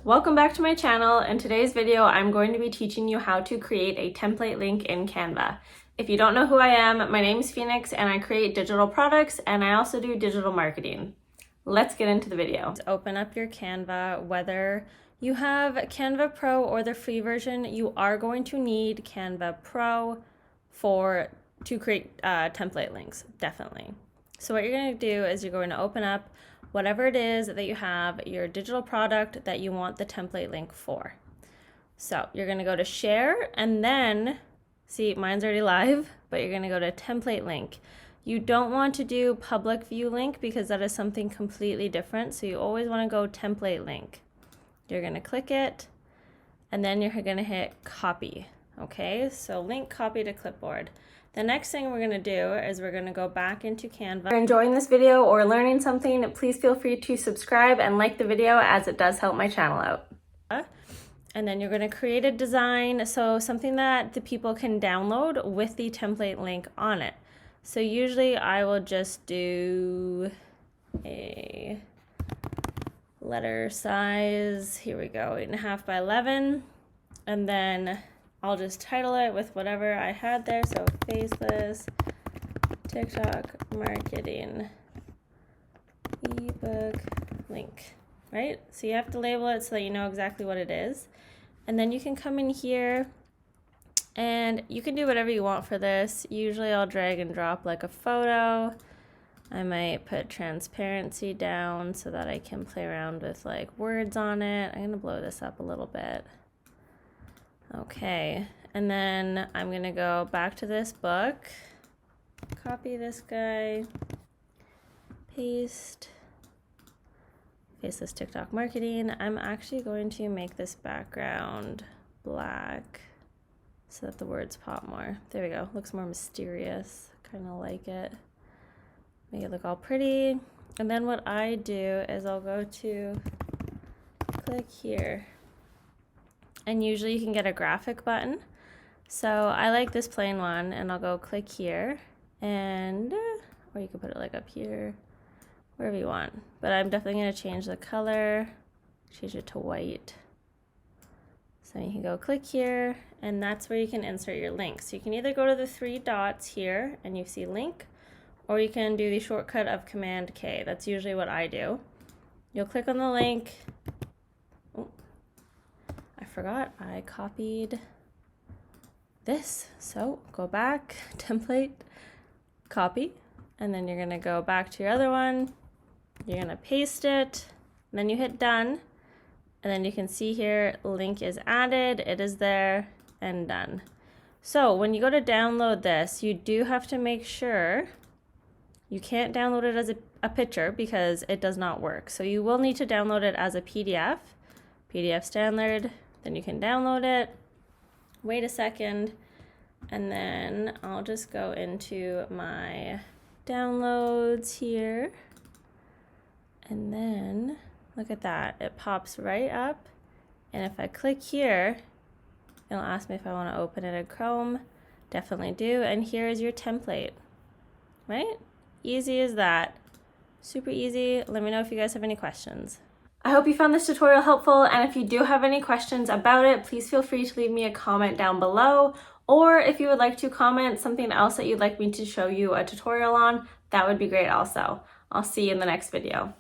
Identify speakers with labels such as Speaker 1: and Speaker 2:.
Speaker 1: Welcome back to my channel. In today's video, I'm going to be teaching you how to create a template link in Canva. If you don't know who I am, my name is Phoenix and I create digital products and I also do digital marketing. Let's get into the video. Open up your Canva. Whether you have Canva Pro or the free version, you are going to need Canva Pro to create template links, definitely. So what you're going to do is you're going to open up whatever it is that you have, your digital product that you want the template link for. So you're going to go to share and then, see, mine's already live, but you're going to go to template link. You don't want to do public view link because that is something completely different. So you always want to go template link. You're going to click it and then you're going to hit copy. Okay, so link copy to clipboard. The next thing we're going to do is we're going to go back into Canva. If you're enjoying this video or learning something, please feel free to subscribe and like the video as it does help my channel out. And then you're going to create a design, so something that the people can download with the template link on it. So usually I will just do a letter size, here we go, 8.5 by 11, and then I'll just title it with whatever I had there. So faceless TikTok marketing ebook link, right? So you have to label it so that you know exactly what it is. And then you can come in here and you can do whatever you want for this. Usually I'll drag and drop like a photo. I might put transparency down so that I can play around with like words on it. I'm gonna blow this up a little bit. Okay, and then I'm gonna go back to this book, copy this guy, paste, faceless TikTok marketing. I'm actually going to make this background black so that the words pop more. There we go, looks more mysterious, kind of like it. Make it look all pretty. And then what I do is I'll go to click here. And usually you can get a graphic button. So I like this plain one and I'll go click here and, or you can put it like up here, wherever you want. But I'm definitely gonna change the color, change it to white. So you can go click here and that's where you can insert your link. So you can either go to the three dots here and you see link, or you can do the shortcut of Command K. That's usually what I do. You'll click on the link. Forgot I copied this, so go back, template, copy, and then you're gonna go back to your other one, you're gonna paste it, and then you hit done, and then you can see here link is added, it is there, and done. So when you go to download this, you do have to make sure you can't download it as a picture because it does not work. So you will need to download it as a PDF standard. Then you can download it, wait a second, and then I'll just go into my downloads here. And then look at that, it pops right up. And if I click here, it'll ask me if I want to open it in Chrome. Definitely do. And here is your template, right? Easy as that. Super easy. Let me know if you guys have any questions. I hope you found this tutorial helpful, and if you do have any questions about it, please feel free to leave me a comment down below, or if you would like to comment something else that you'd like me to show you a tutorial on, that would be great also. I'll see you in the next video.